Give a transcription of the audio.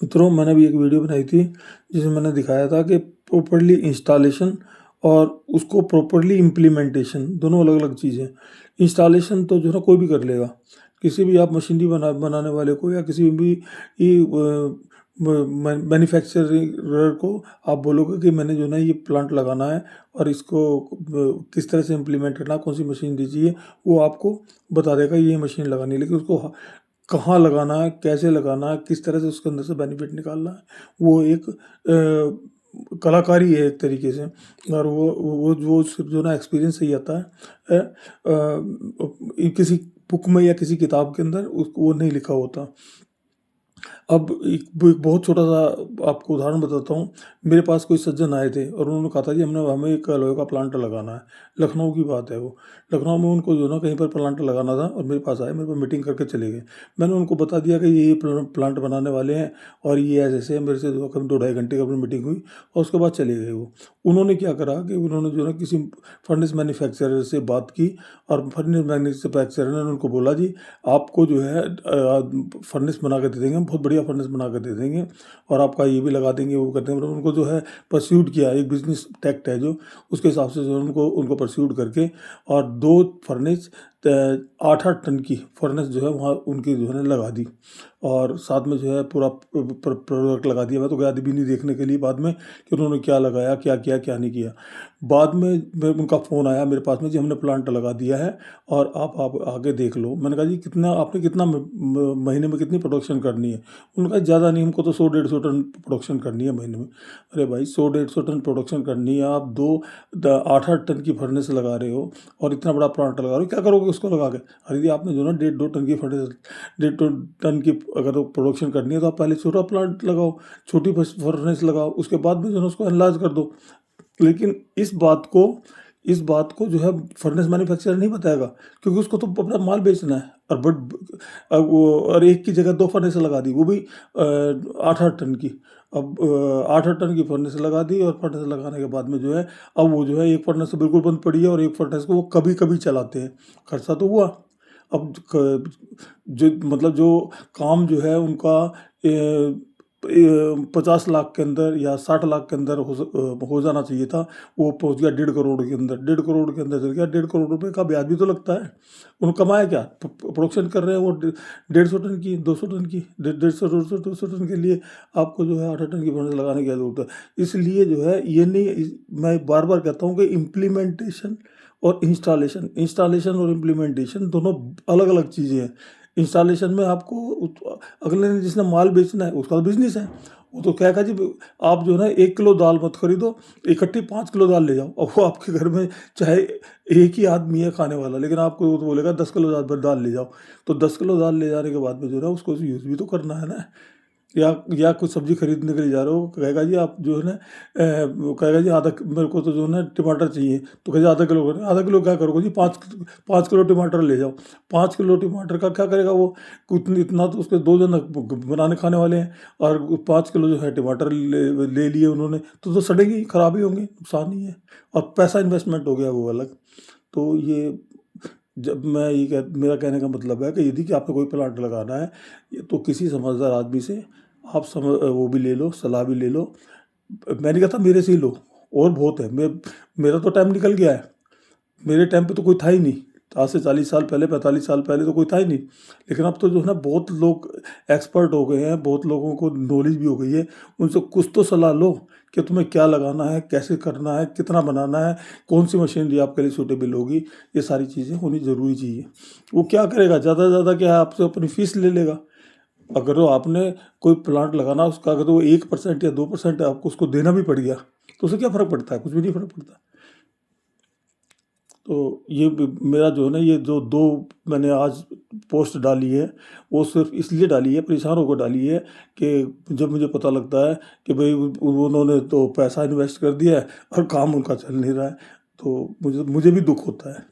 मित्रों, मैंने अभी एक वीडियो बनाई थी जिसमें मैंने दिखाया था कि प्रॉपरली इंस्टॉलेशन और उसको प्रॉपरली इम्प्लीमेंटेशन दोनों अलग अलग चीज़ें हैं। इंस्टॉलेशन तो जो है ना कोई भी कर लेगा। किसी भी आप मशीनरी बनाने वाले को या किसी भी मैन्युफैक्चरर को आप बोलोगे कि मैंने जो है ना ये प्लांट लगाना है और इसको किस तरह से इम्प्लीमेंट करना है, कौन सी मशीन दीजिए, वो आपको बता देगा ये मशीन लगानी है। लेकिन उसको कहाँ लगाना है, कैसे लगाना है, किस तरह से उसके अंदर से बेनिफिट निकालना है, वो एक कलाकारी है एक तरीके से। और वो सिर्फ जो ना एक्सपीरियंस से ही आता है। किसी बुक में या किसी किताब के अंदर उसको वो नहीं लिखा होता। अब एक बहुत छोटा सा आपको उदाहरण बताता हूँ। मेरे पास कोई सज्जन आए थे और उन्होंने कहा था जी हमें एक लोहे का प्लांट लगाना है। लखनऊ की बात है वो। लखनऊ में उनको जो ना कहीं पर प्लांट लगाना था और मेरे पास आए, मेरे पास मीटिंग करके चले गए। मैंने उनको बता दिया कि ये प्लांट बनाने वाले हैं और ये ऐसे मेरे से जो कम 2-2.5 घंटे का अपनी मीटिंग हुई और उसके बाद चले गए वो। उन्होंने क्या करा कि उन्होंने जो ना किसी फर्नेस मैन्युफैक्चरर से बात की और फर्नेस मैन्युफैक्चरर ने उनको बोला जी आपको जो है फर्नेस बना के दे देंगे, बहुत बढ़िया फर्नेस बना के दे देंगे और आपका ये भी लगा देंगे, वो कर देंगे। उनको जो है परस्यूड किया, एक बिजनेस टैक्ट है जो उसके हिसाब से जो उनको परस्यूड करके और 2 फर्नेस 8-8 टन की फर्नेस जो है वहाँ उनकी जो है ना लगा दी और साथ में जो है पूरा प्रोडक्ट लगा दिया। मैं तो गया भी नहीं देखने के लिए बाद में कि उन्होंने क्या लगाया, क्या किया, क्या नहीं किया। बाद में उनका फ़ोन आया मेरे पास में जी हमने प्लांट लगा दिया है और आप आगे देख लो। मैंने कहा जी कितना आपने कितना महीने में कितनी प्रोडक्शन करनी है? उन्होंने कहा ज़्यादा नहीं, हमको तो 100-150 टन प्रोडक्शन करनी है महीने में। अरे भाई 100-150 टन प्रोडक्शन करनी है, आप 8-8 टन की फर्नेस लगा रहे हो और इतना बड़ा प्लांट लगा रहे हो, क्या करोगे उसको लगा के? अरे जी आपने जो ना 1.5-2 टन की फर्नेस 1.5 टन की अगर प्रोडक्शन करनी है तो आप पहले छोटा प्लांट लगाओ, छोटी फर्नेस लगाओ, उसके बाद में जो है उसको एनलार्ज कर दो। लेकिन इस बात को जो है फर्नेस मैन्युफैक्चरर नहीं बताएगा क्योंकि उसको तो अपना माल बेचना है। और अब वो और एक की जगह 2 फर्नेस लगा दी, वो भी 8-8 टन की। अब 8-8 टन की फर्नेस लगा दी और फर्नेस लगाने के बाद में जो है अब वो जो है एक फर्नेस तो बिल्कुल बंद पड़ी है और एक फर्नेस को वो कभी कभी चलाते हैं। खर्चा तो हुआ। अब जो मतलब जो काम जो है उनका 50 लाख के अंदर या 60 लाख के अंदर हो जाना चाहिए था, वो पहुंच गया 1.5 करोड़ के अंदर। 1.5 करोड़ के अंदर चल गया। 1.5 करोड़ रुपए का ब्याज भी तो लगता है। उन्होंने कमाया क्या? प्रोडक्शन कर रहे हैं वो 150 टन की, 200 टन की, 150 200 टन के लिए आपको जो है 8 टन की फर्नेस लगाने की जरूरत है। इसलिए जो है ये नहीं, मैं बार बार कहता हूँ कि इम्प्लीमेंटेशन और इंस्टॉलेशन और इम्प्लीमेंटेशन दोनों अलग अलग चीज़ें हैं। इंस्टॉलेशन में आपको अगले ने जिसने माल बेचना है उसका बिजनेस है। वो तो क्या कहा जी आप जो है ना 1 किलो दाल मत खरीदो, इकट्ठी 5 किलो दाल ले जाओ। अब वो आपके घर में चाहे एक ही आदमी है खाने वाला, लेकिन आपको वो तो बोलेगा 10 किलो दाल ले जाओ। तो 10 किलो दाल ले जाने के बाद में जो है ना उसको यूज़ भी तो करना है ना। या कुछ सब्जी खरीदने के लिए जा रहे हो, कहेगा जी आप जो है ना वो कहेगा जी मेरे को तो जो है ना टमाटर चाहिए, तो कहेगा आधा किलो करें। आधा किलो क्या करोगे जी? 5 किलो टमाटर ले जाओ। 5 किलो टमाटर का क्या करेगा वो? इतना तो उसके 2 जन बनाने खाने वाले हैं और 5 किलो जो है टमाटर ले लिए उन्होंने, तो सड़ेंगे ही, खराब ही होंगे, नुकसान ही है और पैसा इन्वेस्टमेंट हो गया वो अलग। तो ये जब मैं मेरा कहने का मतलब है कि यदि कि आपको कोई प्लांट लगाना है तो किसी समझदार आदमी से आप वो भी ले लो, सलाह भी ले लो। मैंने कहा था मेरे से ही लो, और बहुत है। मेरा तो टाइम निकल गया है। मेरे टाइम पे तो कोई था ही नहीं। आज से 40 साल पहले, 45 साल पहले तो कोई था ही नहीं। लेकिन अब तो जो है ना बहुत लोग एक्सपर्ट हो गए हैं, बहुत लोगों को नॉलेज भी हो गई है। उनसे कुछ तो सलाह लो कि तुम्हें क्या लगाना है, कैसे करना है, कितना बनाना है, कौन सी मशीनरी आपके लिए सूटेबल होगी। ये सारी चीज़ें होनी ज़रूरी चाहिए। वो क्या करेगा? ज़्यादा से ज़्यादा क्या आपसे अपनी फीस ले लेगा। अगर वो आपने कोई प्लांट लगाना उसका अगर वो 1% या 2% आपको उसको देना भी पड़ गया तो उसे क्या फ़र्क पड़ता है? कुछ भी नहीं फ़र्क पड़ता। तो ये मेरा जो है ना ये जो 2 मैंने आज पोस्ट डाली है वो सिर्फ इसलिए डाली है, परेशान होकर डाली है कि जब मुझे पता लगता है कि भाई उन्होंने तो पैसा इन्वेस्ट कर दिया है और काम उनका चल नहीं रहा है, तो मुझे भी दुख होता है।